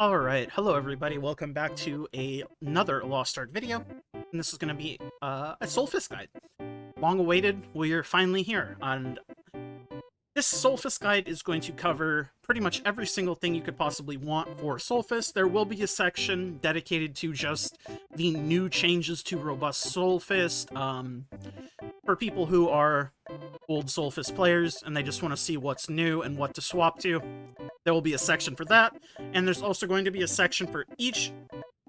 Alright, hello everybody, welcome back to another Lost Art video, and this is going to be a Soulfist guide. Long awaited, we're finally here, and this Soulfist guide is going to cover pretty much every single thing you could possibly want for Soulfist. There will be a section dedicated to just the new changes to Robust Soulfist, for people who are old Soulfist players and they just want to see what's new and what to swap to. There will be a section for that, and there's also going to be a section for each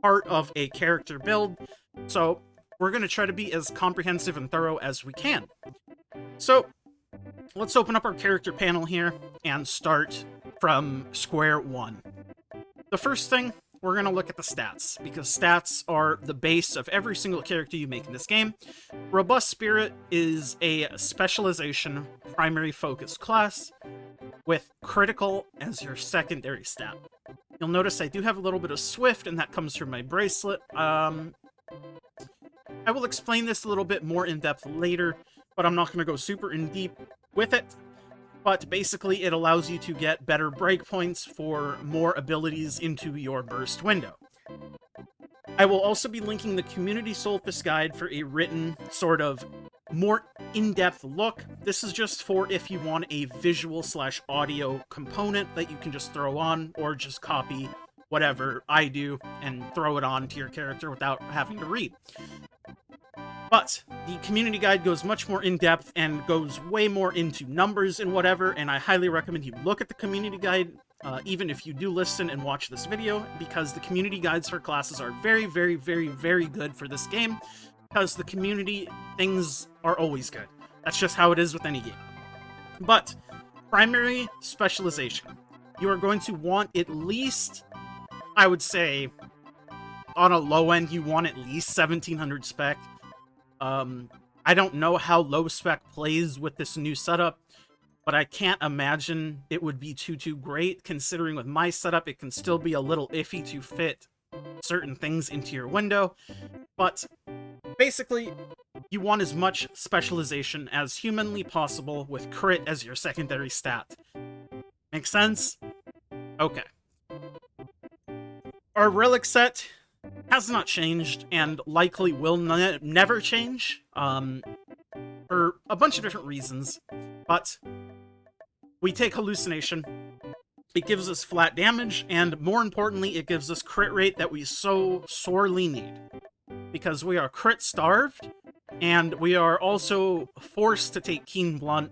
part of a character build, so we're going to try to be as comprehensive and thorough as we can. So, let's open up our character panel here and start from square one. The first thing, we're going to look at the stats, because stats are the base of every single character you make in this game. Robust Spirit is a specialization primary focus class, with critical as your secondary stat. You'll notice I do have a little bit of Swift, and that comes from my bracelet. I will explain this a little bit more in depth later, but I'm not going to go super in deep with it. But basically, it allows you to get better breakpoints for more abilities into your burst window. I will also be linking the Community Soulfist Guide for a written, sort of, more in-depth look. This is just for if you want a visual/audio component that you can just throw on, or just copy whatever I do and throw it on to your character without having to read. But the community guide goes much more in-depth and goes way more into numbers and whatever, and I highly recommend you look at the community guide, even if you do listen and watch this video, because the community guides for classes are very, very, very, very good for this game, because the community things are always good. That's just how it is with any game. But, primary specialization. You are going to want at least, I would say, on a low end, you want at least 1700 spec. I don't know how low spec plays with this new setup, but I can't imagine it would be too great, considering with my setup it can still be a little iffy to fit certain things into your window. But basically, you want as much specialization as humanly possible with crit as your secondary stat. Make sense? Okay. Our relic set has not changed, and likely will never change, for a bunch of different reasons, but we take hallucination. It gives us flat damage, and more importantly, it gives us crit rate that we so sorely need, because we are crit starved, and we are also forced to take Keen Blunt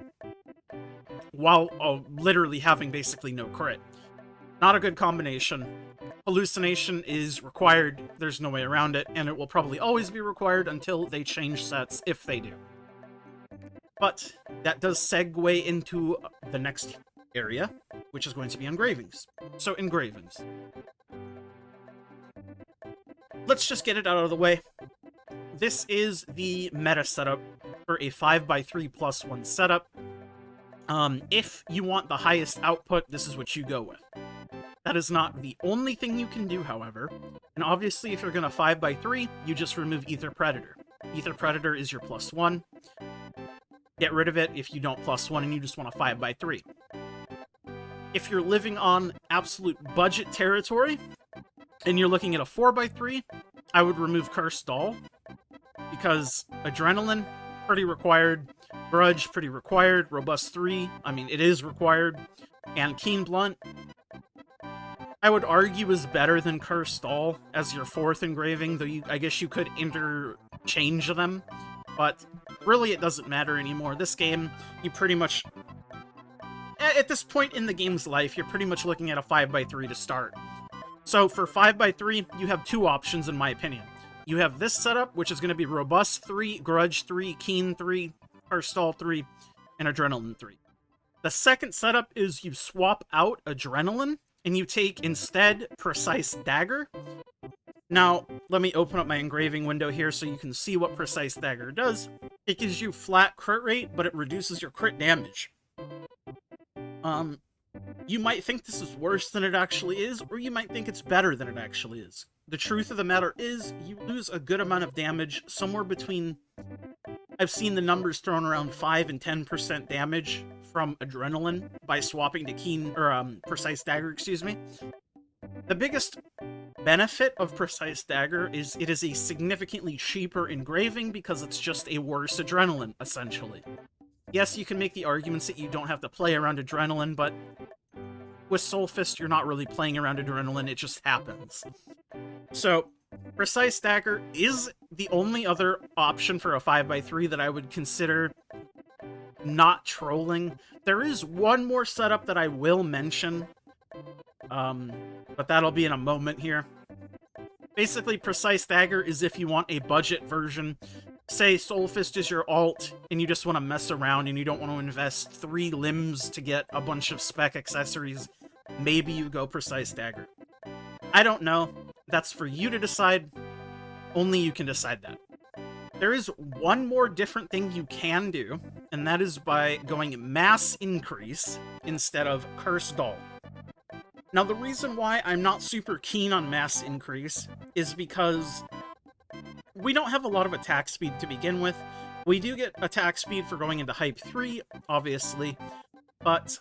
while literally having basically no crit. Not a good combination. Hallucination is required, there's no way around it, and it will probably always be required until they change sets, if they do. But that does segue into the next area, which is going to be engravings. So, engravings. Let's just get it out of the way. This is the meta setup for a 5x3+1 setup. If you want the highest output, this is what you go with. That is not the only thing you can do, however, and obviously if you're going to 5x3, you just remove Ether Predator. Ether Predator is your +1. Get rid of it if you don't +1 and you just want a 5x3. If you're living on absolute budget territory, and you're looking at a 4x3, I would remove Cursed Doll, because Adrenaline, pretty required, Grudge, pretty required, Robust 3, I mean, it is required, and Keen Blunt, I would argue is better than Cursed Doll as your 4th engraving, though I guess you could interchange them, but really it doesn't matter anymore. This game, you pretty much, at this point in the game's life, you're pretty much looking at a 5x3 to start. So for 5x3, you have two options in my opinion. You have this setup, which is going to be Robust 3, Grudge 3, Keen 3, Cursed Doll 3, and Adrenaline 3. The second setup is you swap out Adrenaline, and you take, instead, Precise Dagger. Now, let me open up my engraving window here so you can see what Precise Dagger does. It gives you flat crit rate, but it reduces your crit damage. You might think this is worse than it actually is, or you might think it's better than it actually is. The truth of the matter is, you lose a good amount of damage, somewhere between... I've seen the numbers thrown around 5 and 10% damage from Adrenaline by swapping to Precise Dagger, excuse me. The biggest benefit of Precise Dagger is it is a significantly cheaper engraving because it's just a worse adrenaline, essentially. Yes, you can make the arguments that you don't have to play around adrenaline, but with Soulfist, you're not really playing around adrenaline, it just happens. So, Precise Dagger is the only other option for a 5x3 that I would consider not trolling. There is one more setup that I will mention, but that'll be in a moment here. Basically, Precise Dagger is if you want a budget version. Say Soulfist is your alt, and you just want to mess around and you don't want to invest 3 limbs to get a bunch of spec accessories. Maybe you go Precise Dagger. I don't know. That's for you to decide. Only you can decide that. There is one more different thing you can do, and that is by going mass increase instead of curse doll. Now, the reason why I'm not super keen on mass increase is because we don't have a lot of attack speed to begin with. We do get attack speed for going into Hype 3, obviously, but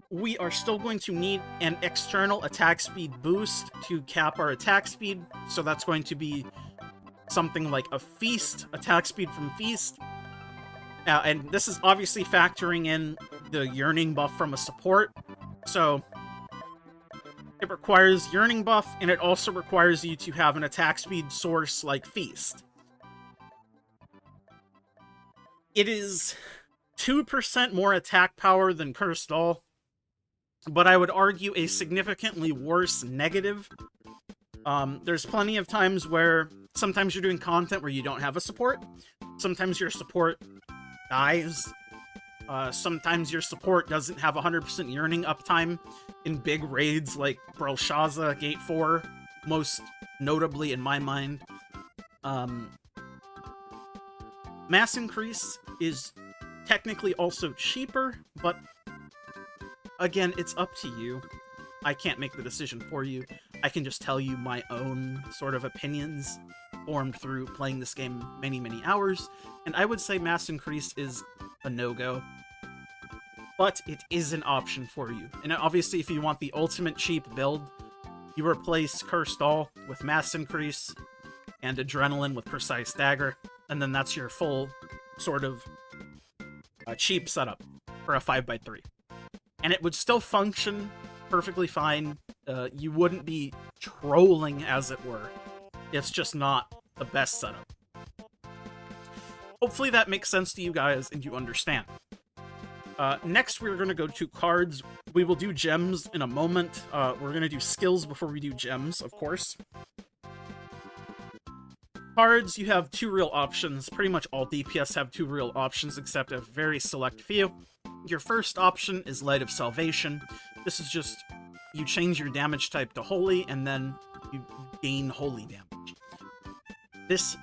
we are still going to need an external attack speed boost to cap our attack speed, so that's going to be something like a Feast, attack speed from Feast. And this is obviously factoring in the Yearning buff from a support, so it requires Yearning buff, and it also requires you to have an attack speed source like Feast. It is 2% more attack power than Cursed Doll, but I would argue a significantly worse negative. There's plenty of times where sometimes you're doing content where you don't have a support. Sometimes your support dies. Sometimes your support doesn't have 100% Yearning uptime in big raids like Belshazzar, Gate 4, most notably in my mind. Mass increase is technically also cheaper, but again, it's up to you. I can't make the decision for you. I can just tell you my own sort of opinions formed through playing this game many, many hours, and I would say mass increase is a no-go. But it is an option for you. And obviously, if you want the ultimate cheap build, you replace Cursed Doll with mass increase and Adrenaline with Precise Dagger, and then that's your full sort of cheap setup for a 5x3. And it would still function perfectly fine. You wouldn't be trolling, as it were. It's just not the best setup. Hopefully that makes sense to you guys and you understand. Next, we're going to go to cards. We will do gems in a moment. We're going to do skills before we do gems, of course. Cards, you have 2 real options. Pretty much all DPS have 2 real options, except a very select few. Your first option is Light of Salvation. This is just, you change your damage type to Holy, and then you gain Holy damage. This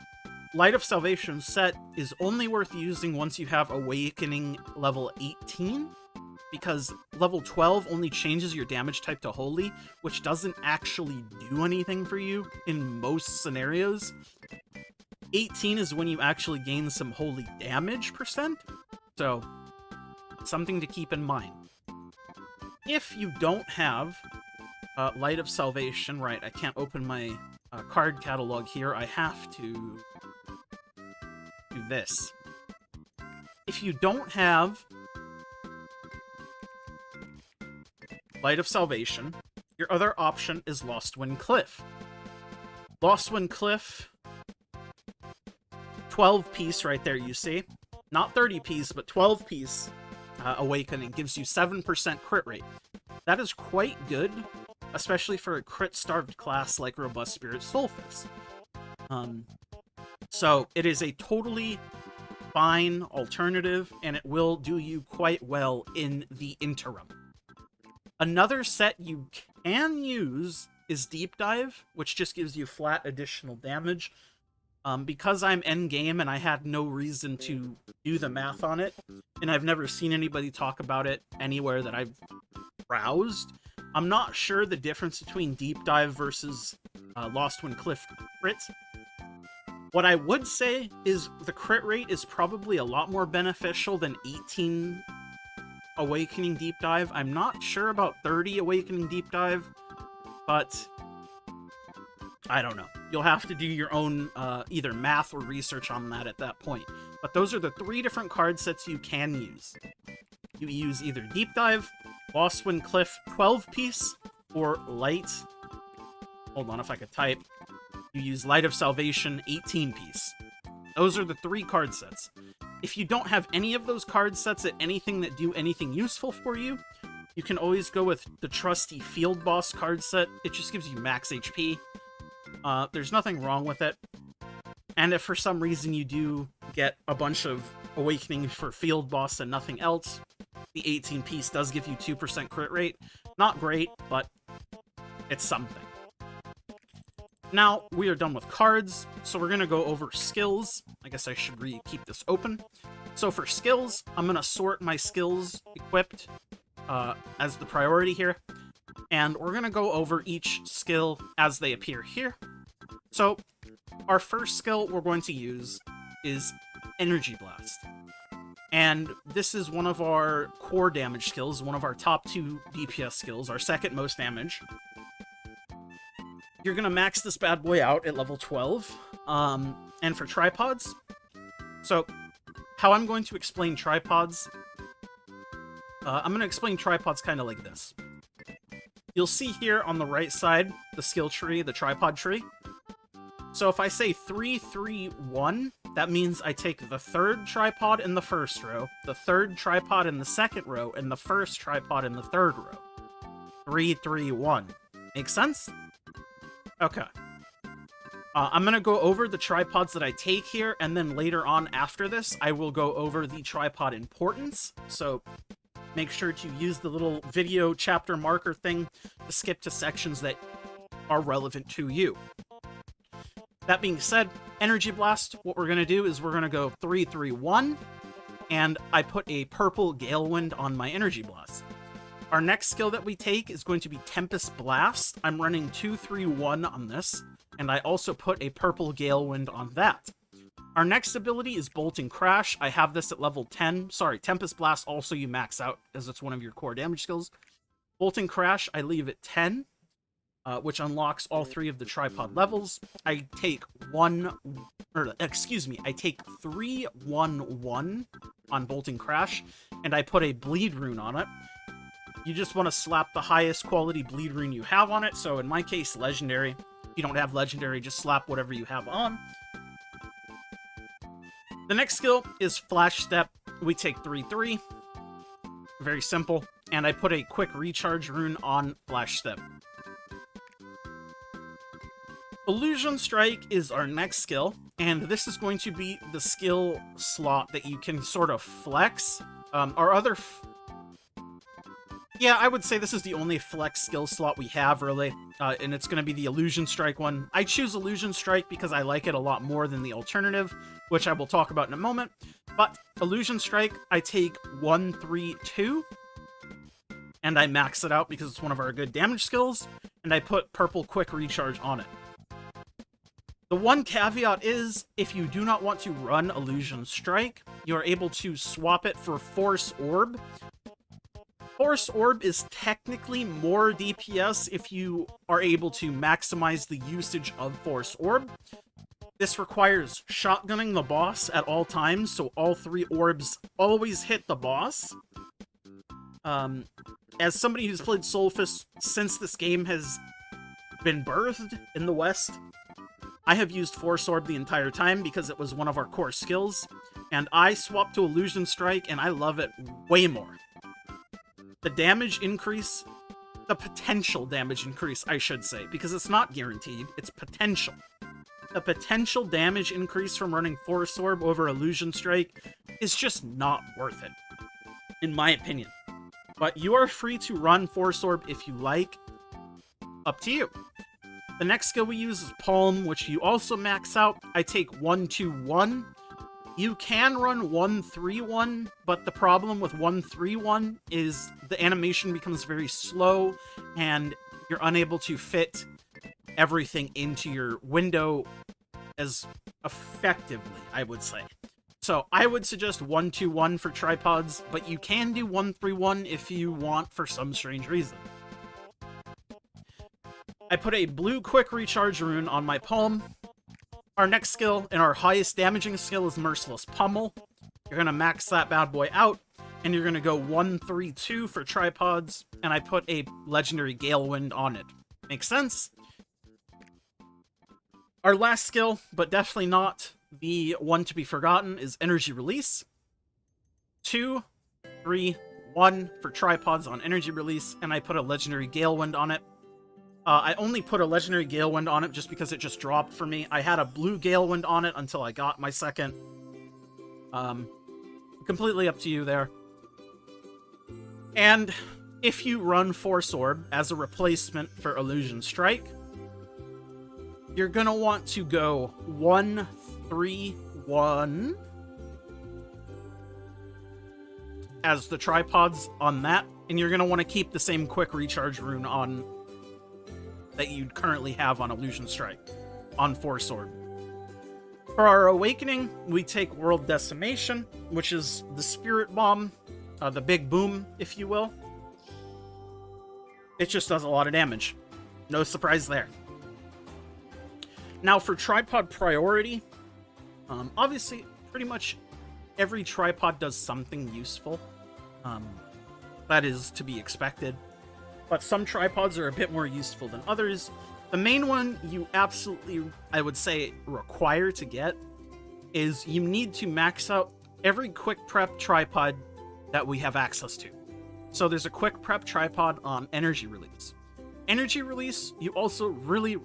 Light of Salvation set is only worth using once you have Awakening level 18, because level 12 only changes your damage type to Holy, which doesn't actually do anything for you in most scenarios. 18 is when you actually gain some Holy damage percent, so something to keep in mind. If you don't have Light of Salvation, right, I can't open my card catalog here, I have to do this. If you don't have Light of Salvation, your other option is Lost Wind Cliff. Lost Wind Cliff, 12 piece right there, you see. Not 30 piece, but 12 piece Awakening gives you 7% crit rate. That is quite good, especially for a crit-starved class like Robust Spirit Soulfist. So it is a totally fine alternative, and it will do you quite well in the interim. Another set you can use is Deep Dive, which just gives you flat additional damage. Because I'm endgame and I had no reason to do the math on it, and I've never seen anybody talk about it anywhere that I've browsed, I'm not sure the difference between Deep Dive versus Lost Wind Cliff crits. What I would say is the crit rate is probably a lot more beneficial than 18 Awakening Deep Dive. I'm not sure about 30 Awakening Deep Dive, but I don't know. You'll have to do your own either math or research on that at that point. But those are the 3 different card sets you can use. You use either Deep Dive, Lost Wind Cliff 12-piece, or Light. Hold on, if I could type. You use Light of Salvation 18-piece. Those are the 3 card sets. If you don't have any of those card sets at anything that do anything useful for you, you can always go with the trusty Field Boss card set. It just gives you max HP. There's nothing wrong with it. And if for some reason you do get a bunch of Awakening for Field Boss and nothing else, the 18-piece does give you 2% crit rate. Not great, but it's something. Now, we are done with cards, so we're going to go over skills. I guess I should keep this open. So for skills, I'm going to sort my skills equipped as the priority here. And we're going to go over each skill as they appear here. So, our first skill we're going to use is Energy Blast. And this is one of our core damage skills, one of our top 2 DPS skills, our second most damage. You're going to max this bad boy out at level 12. And for tripods, so how I'm going to explain tripods, I'm going to explain tripods kind of like this. You'll see here on the right side, the skill tree, the tripod tree. So if I say 3, 3, 1, that means I take the 3rd tripod in the first row, the 3rd tripod in the second row, and the 1st tripod in the 3rd row. 3, 3, 1. Make sense? Okay. I'm going to go over the tripods that I take here, and then later on after this, I will go over the tripod importance. So make sure to use the little video chapter marker thing to skip to sections that are relevant to you. That being said, Energy Blast, what we're going to do is we're going to go 3, 3, 1, and I put a purple Gale Wind on my Energy Blast. Our next skill that we take is going to be Tempest Blast. I'm running 2, 3, 1 on this, and I also put a purple Gale Wind on that. Our next ability is Bolt and Crash. I have this at level 10. Sorry, Tempest Blast also you max out, as it's one of your core damage skills. Bolt and Crash I leave at 10. Which unlocks all 3 of the tripod levels. I take 3, 1, 1 on Bolt and Crash, and I put a bleed rune on it. You just want to slap the highest quality bleed rune you have on it, so in my case, legendary. If you don't have legendary, just slap whatever you have on. The next skill is Flash Step. We take 3, 3. Very simple. And I put a quick recharge rune on Flash Step. Illusion Strike is our next skill, and this is going to be the skill slot that you can sort of flex. Our other... Yeah, I would say this is the only flex skill slot we have, really, and it's going to be the Illusion Strike one. I choose Illusion Strike because I like it a lot more than the alternative, which I will talk about in a moment. But Illusion Strike, I take 1, 3, 2, and I max it out because it's one of our good damage skills, and I put purple Quick Recharge on it. The one caveat is, if you do not want to run Illusion Strike, you are able to swap it for Force Orb. Force Orb is technically more DPS if you are able to maximize the usage of Force Orb. This requires shotgunning the boss at all times, so all 3 orbs always hit the boss. As somebody who's played Soulfist since this game has been birthed in the West, I have used Force Orb the entire time because it was one of our core skills, and I swapped to Illusion Strike, and I love it way more. The damage increase, the potential damage increase, I should say, because it's not guaranteed, it's potential. The potential damage increase from running Force Orb over Illusion Strike is just not worth it, in my opinion. But you are free to run Force Orb if you like, up to you. The next skill we use is Palm, which you also max out. I take 1, 2, 1. You can run 1, 3, 1, but the problem with 1, 3, 1 is the animation becomes very slow, and you're unable to fit everything into your window as effectively, I would say. So I would suggest 1-2-1 for tripods, but you can do 1-3-1 if you want for some strange reason. I put a blue quick recharge rune on my palm. Our next skill and our highest damaging skill is Merciless Pummel. You're going to max that bad boy out, and you're going to go 1-3-2 for tripods, and I put a legendary Gale Wind on it. Makes sense? Our last skill, but definitely not the one to be forgotten, is Energy Release. 2, 3, 1 for tripods on Energy Release, and I put a legendary Gale Wind on it. I only put a legendary Gale Wind on it just because it just dropped for me. I had a blue Gale Wind on it until I got my second. Completely up to you there. And if you run Force Orb as a replacement for Illusion Strike, you're going to want to go 1-3-1 as the tripods on that, and you're going to want to keep the same quick recharge rune on that you currently have on Illusion Strike on Force Orb. For our Awakening, we take World Decimation, which is the Spirit Bomb, the big boom, if you will. It just does a lot of damage. No surprise there. Now for tripod priority, obviously pretty much every tripod does something useful. That is to be expected. But some tripods are a bit more useful than others. The main one you absolutely, I would say, require to get is you need to max out every quick prep tripod that we have access to. So there's a quick prep tripod on Energy Release. Energy Release, you also really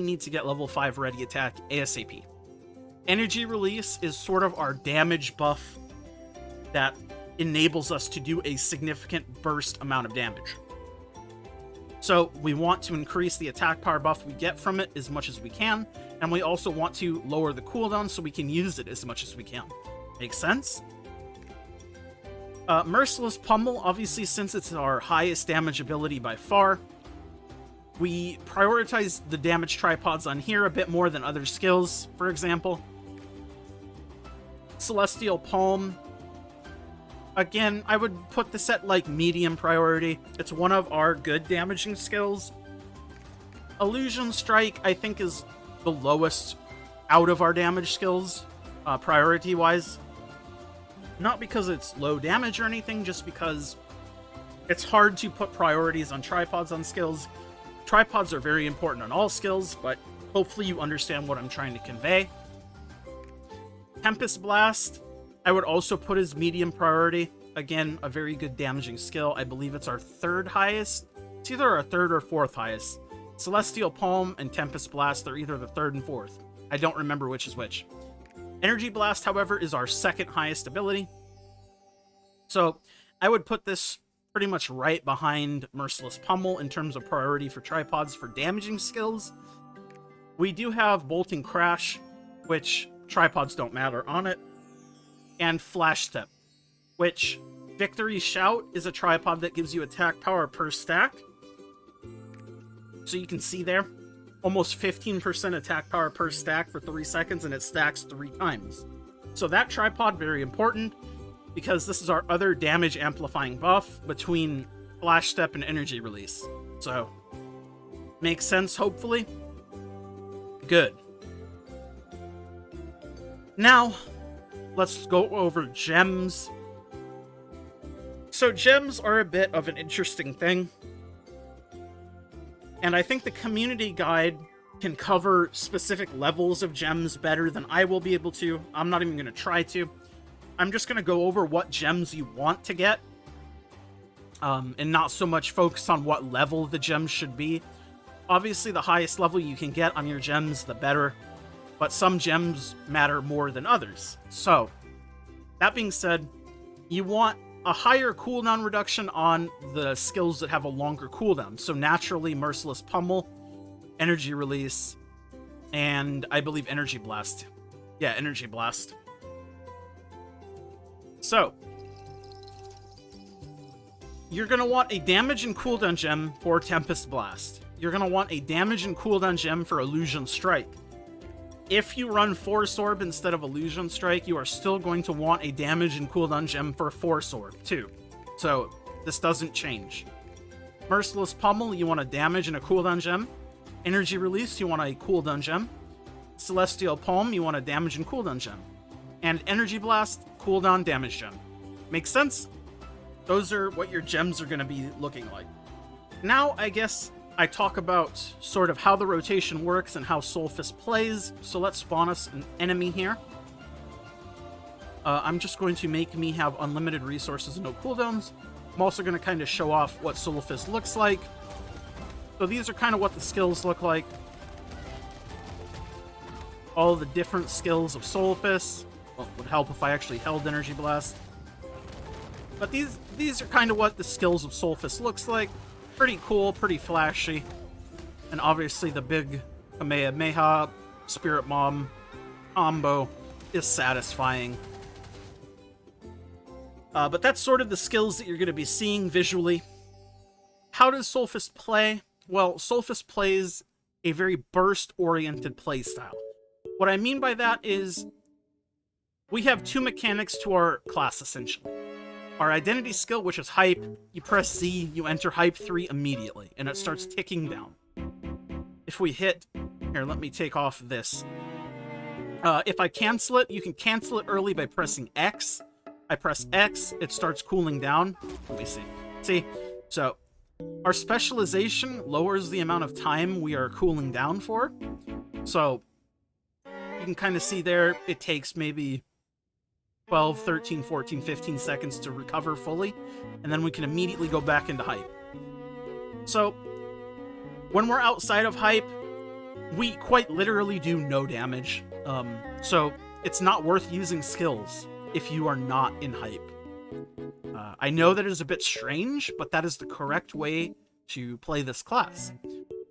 need to get level 5 ready attack ASAP. Energy Release is sort of our damage buff that enables us to do a significant burst amount of damage. So we want to increase the attack power buff we get from it as much as we can, and we also want to lower the cooldown so we can use it as much as we can. Make sense? Merciless Pummel, obviously, since it's our highest damage ability by far, we prioritize the damage tripods on here a bit more than other skills, for example. Celestial Palm, again, I would put this at like medium priority. It's one of our good damaging skills. Illusion Strike, I think, is the lowest out of our damage skills, priority-wise. Not because it's low damage or anything, just because it's hard to put priorities on tripods on skills. Tripods are very important on all skills, but hopefully you understand what I'm trying to convey. Tempest Blast, I would also put as medium priority. Again, a very good damaging skill. I believe it's our third highest. It's either our third or fourth highest. Celestial Palm and Tempest Blast are either the third and fourth. I don't remember which is which. Energy Blast, however, is our second highest ability. So I would put this pretty much right behind Merciless Pummel in terms of priority for tripods for damaging skills. We do have Bolting Crash, which tripods don't matter on it, and Flash Step, which Victory Shout is a tripod that gives you attack power per stack. So you can see there, almost 15% attack power per stack for 3 seconds, and it stacks 3 times. So that tripod, very important, because this is our other damage amplifying buff between Flash Step and Energy Release. So, makes sense, hopefully? Good. Now, let's go over gems. So gems are a bit of an interesting thing. And I think the community guide can cover specific levels of gems better than I will be able to. I'm not even going to try to. I'm just going to go over what gems you want to get. And not so much focus on what level the gems should be. Obviously, the highest level you can get on your gems, the better. But some gems matter more than others. So, that being said, you want a higher cooldown reduction on the skills that have a longer cooldown. So naturally, Merciless Pummel, Energy Release, and I believe Energy Blast. Yeah, Energy Blast. So, you're going to want a damage and cooldown gem for Tempest Blast. You're going to want a damage and cooldown gem for Illusion Strike. if you run Force Orb instead of Illusion Strike, you are still going to want a damage and cooldown gem for Force Orb, too. So, this doesn't change. Merciless Pummel, you want a damage and a cooldown gem. Energy Release, you want a cooldown gem. Celestial Palm, you want a damage and cooldown gem. And Energy Blast, cooldown damage gem. Makes sense? Those are what your gems are going to be looking like. Now, I guess I talk about sort of how the rotation works and how Soulfist plays. So let's spawn us an enemy here. I'm just going to make me have unlimited resources and no cooldowns. I'm also going to kind of show off what Soulfist looks like. So these are kind of what the skills look like. All the different skills of Soulfist. Well, it would help if I actually held Energy Blast. But these are kind of what the skills of Soulfist looks like. Pretty cool, pretty flashy. And obviously the big Kamehameha Spirit Mom combo is satisfying. But that's sort of the skills that you're going to be seeing visually. How does Soulfist play? Well, Soulfist plays a very burst-oriented playstyle. What I mean by that is we have two mechanics to our class, essentially. Our identity skill, which is hype, you press Z, you enter hype 3 immediately, and it starts ticking down. If we hit... Here, let me take off this. If I cancel it, you can cancel it early by pressing X. I press X, it starts cooling down. Let me see. See? So, our specialization lowers the amount of time we are cooling down for. So, you can kind of see there, it takes maybe 12, 13, 14, 15 seconds to recover fully, and then we can immediately go back into hype. So, when we're outside of hype, we quite literally do no damage. So, it's not worth using skills if you are not in hype. I know that is a bit strange, but that is the correct way to play this class.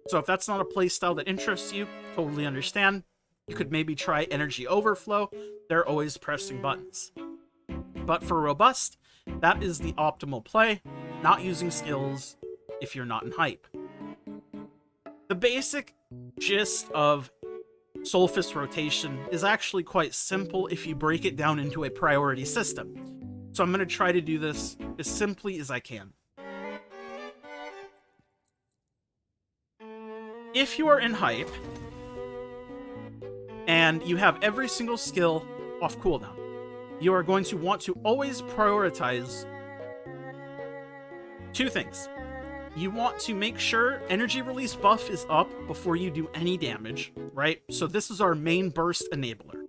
So if that's not a playstyle that interests you, totally understand. You could maybe try Energy Overflow. They're always pressing buttons. But for Robust, that is the optimal play, not using skills if you're not in hype. The basic gist of Soulfist rotation is actually quite simple if you break it down into a priority system. So I'm going to try to do this as simply as I can. If you are in hype, and you have every single skill off cooldown, you are going to want to always prioritize two things. You want to make sure energy release buff is up before you do any damage, right? So this is our main burst enabler.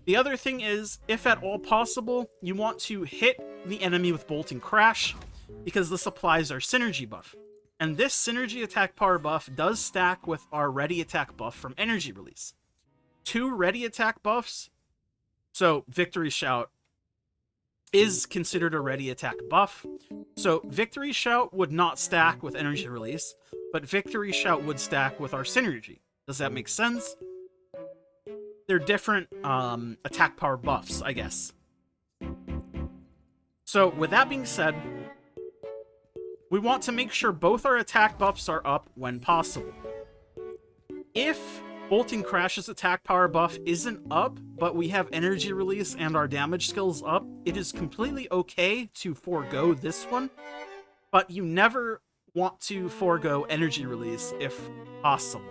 The other thing is, if at all possible, you want to hit the enemy with Bolt and Crash, because this applies our synergy buff. And this synergy attack power buff does stack with our ready attack buff from energy release. 2 ready attack buffs, so Victory Shout is considered a ready attack buff. So Victory Shout would not stack with energy release, but Victory Shout would stack with our synergy. Does that make sense? They're different attack power buffs, I guess. So with that being said, we want to make sure both our attack buffs are up when possible. If Bolting Crash's attack power buff isn't up, but we have energy release and our damage skills up, it is completely okay to forego this one, but you never want to forego energy release if possible.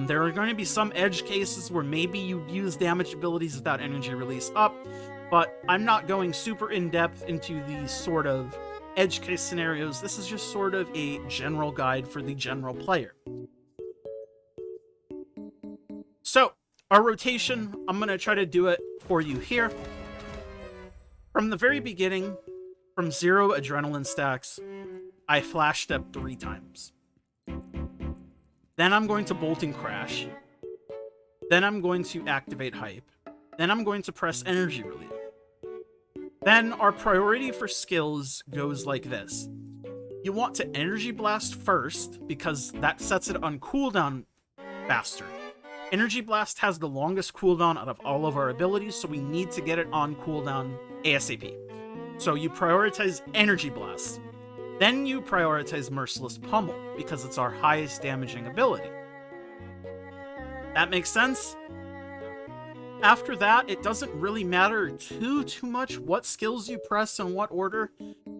There are going to be some edge cases where maybe you use damage abilities without energy release up, but I'm not going super in-depth into these sort of edge case scenarios. This is just sort of a general guide for the general player. So, our rotation, I'm going to try to do it for you here. From the very beginning, from 0 adrenaline stacks, I flash step 3 times. Then I'm going to Bolt and Crash. Then I'm going to activate Hype. Then I'm going to press Energy Release. Then our priority for skills goes like this. You want to Energy Blast first, because that sets it on cooldown faster. Energy Blast has the longest cooldown out of all of our abilities, so we need to get it on cooldown ASAP. So you prioritize Energy Blast. Then you prioritize Merciless Pummel, because it's our highest damaging ability. That makes sense. After that, it doesn't really matter too much what skills you press in what order,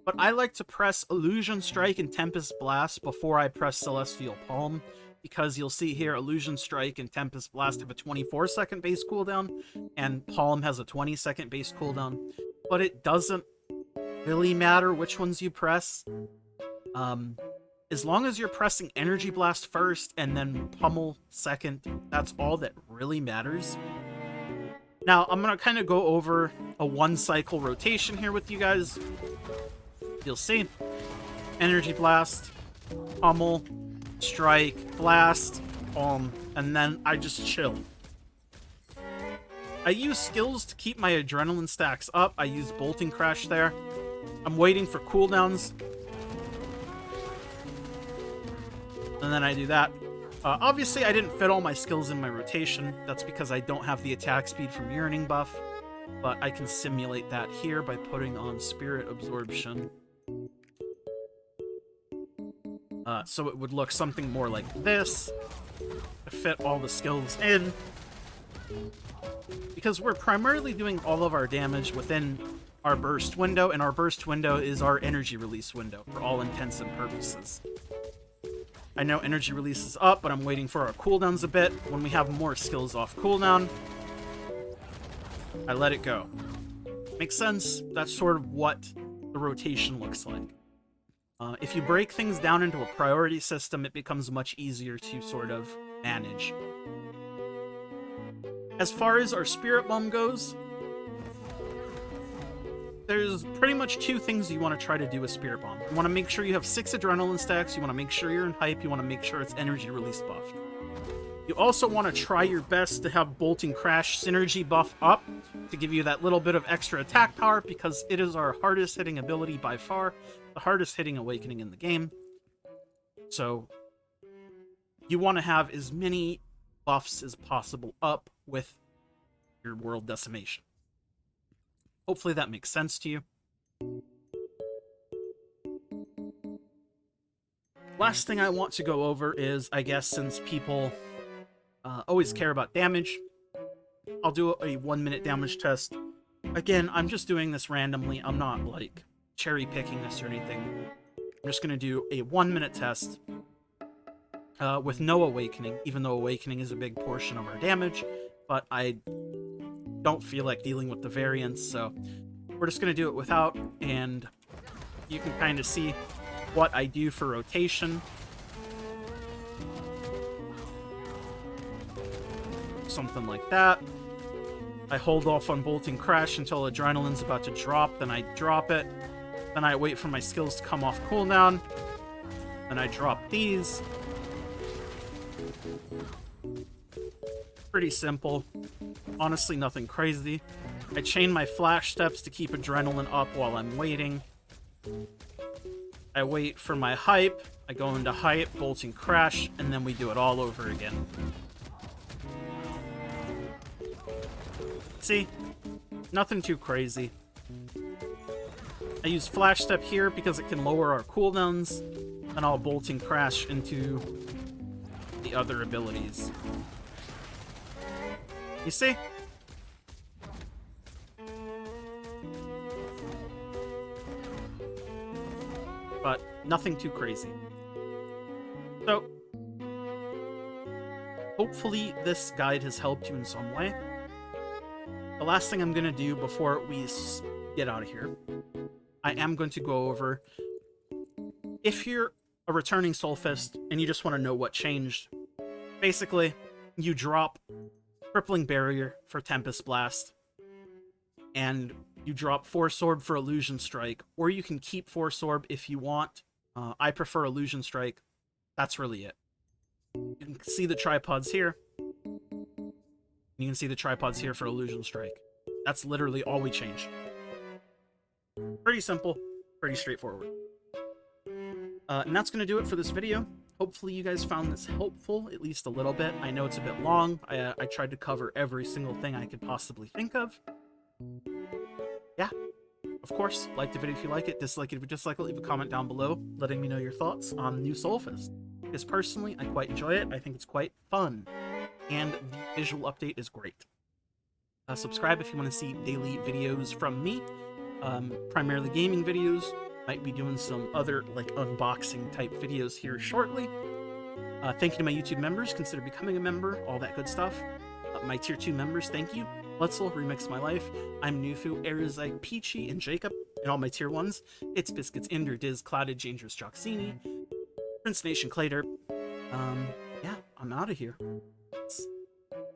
but I like to press Illusion Strike and Tempest Blast before I press Celestial Palm, because you'll see here Illusion Strike and Tempest Blast have a 24-second base cooldown, and Palm has a 20-second base cooldown, but it doesn't really matter which ones you press. As long as you're pressing Energy Blast first and then Pummel second, that's all that really matters. Now, I'm going to kind of go over a one-cycle rotation here with you guys. You'll see. Energy Blast, Pummel, Strike, Blast, and then I just chill. I use skills to keep my adrenaline stacks up. I use Bolting Crash there. I'm waiting for cooldowns. And then I do that. Obviously, I didn't fit all my skills in my rotation. That's because I don't have the attack speed from Yearning buff. But I can simulate that here by putting on Spirit Absorption. So it would look something more like this. To fit all the skills in. Because we're primarily doing all of our damage within our burst window, and our burst window is our energy release window for all intents and purposes. I know energy release is up, but I'm waiting for our cooldowns a bit. When we have more skills off cooldown, I let it go. Makes sense? That's sort of what the rotation looks like. If you break things down into a priority system, it becomes much easier to sort of manage. As far as our Spirit Bomb goes, there's pretty much two things you want to try to do with Spirit Bomb. You want to make sure you have 6 adrenaline stacks, you want to make sure you're in hype, you want to make sure it's energy release buffed. You also want to try your best to have Bolting Crash synergy buff up to give you that little bit of extra attack power, because it is our hardest hitting ability by far, the hardest hitting awakening in the game. So you want to have as many buffs as possible up with your World Decimation. Hopefully that makes sense to you. Last thing I want to go over is, I guess, since people always care about damage, I'll do a 1-minute damage test. Again, I'm just doing this randomly. I'm not, like, cherry-picking this or anything. I'm just going to do a 1-minute test with no Awakening, even though Awakening is a big portion of our damage, but I don't feel like dealing with the variance, so we're just going to do it without, and you can kind of see what I do for rotation. Something like that. I hold off on Bolting Crash until Adrenaline's about to drop, then I drop it. Then I wait for my skills to come off cooldown. Then I drop these. Pretty simple. Honestly, nothing crazy. I chain my flash steps to keep adrenaline up while I'm waiting. I wait for my hype. I go into hype, Bolting Crash, and then we do it all over again. See? Nothing too crazy. I use Flash Step here because it can lower our cooldowns, and I'll Bolting Crash into the other abilities. You see? But nothing too crazy. So, hopefully this guide has helped you in some way. The last thing I'm going to do before we get out of here, I am going to go over, if you're a returning Soulfist and you just want to know what changed, basically, you drop Crippling Barrier for Tempest Blast, and you drop Force Orb for Illusion Strike, or you can keep Force Orb if you want. I prefer Illusion Strike. That's really it. You can see the tripods here. You can see the tripods here for Illusion Strike. That's literally all we changed. Pretty simple, pretty straightforward. And that's going to do it for this video. Hopefully you guys found this helpful, at least a little bit. I know it's a bit long. I tried to cover every single thing I could possibly think of. Yeah. Of course, like the video if you like it, dislike it if you dislike it, leave a comment down below letting me know your thoughts on the new Soulfist. Because personally, I quite enjoy it. I think it's quite fun. and the visual update is great. Subscribe if you want to see daily videos from me, primarily gaming videos. Might be doing some other like unboxing type videos here shortly. Thank you to my YouTube members. Consider becoming a member, all that good stuff. My tier 2 members, thank you. Blitzel, Remix My Life, I'm Nufu, Arizite, Peachy, and Jacob. And all my tier 1s, It's Biscuits, Inder, Diz, Clouded, Dangerous, Joxini, Prince Nation, Clayder. Yeah, I'm out of here.